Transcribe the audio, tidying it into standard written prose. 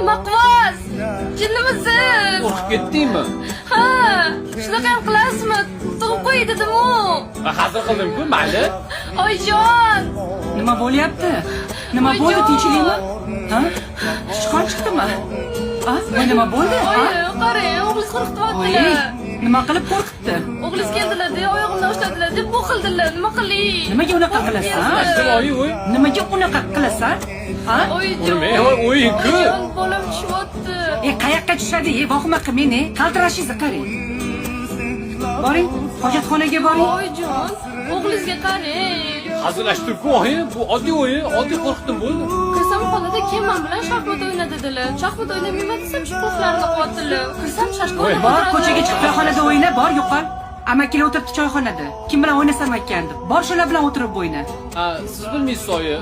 Maqvos! Jinnimisiz? Qo'rqib ketdingmi? Ha, shunaqa ham qilasizmi? Tug'ib qo'y dedim-ku. Hazil qildim-ku, mayli. Oyijon! Nima bo'lyapti? Nima bo'ldi, tinchlikmi? Ha? Sichqon chiqdimi? Ha? Nima bo'ldi? Ha? Oyi, qarang, o'g'liz qo'rqityaptilar. Nima qilib qo'rqitdi? O'g'liz keldilar-da, oyog'imdan ushladilar deb bo'qildilar. Nima qilay? Nimaga unaqa qilasan? Oyi, voy. Nimaga unaqa qilasan? Ha? Oyijon! O'yin-ku. Oyijon, bolam tushyapti. Qayoqqa tushadi? Vahima qilmang, qaltirashingizni qarang. Boring, hojatxonaga boring. Oyijon, o'g'lizga qarang. Hazillashtirib-ku, oyi. Bu oddiy o'yin, oddiy qo'rqitdim bo'ldi. Kirsam xonada kim men bilan shaxmat o'ynadi dedilar. Shaxmat o'ynamayman desam, shuquflarini qo'ydilar. Kirsam shashqo'rda Bor, ko'chaga chiqib choyxonada o'yna, bor, yo'qol. Amakilar o'tiribdi choyxonada. Kim bilan o'ynasam ekan deb. Bor, shular bilan o'tirib o'yna. Siz bilmaysiz, oyi.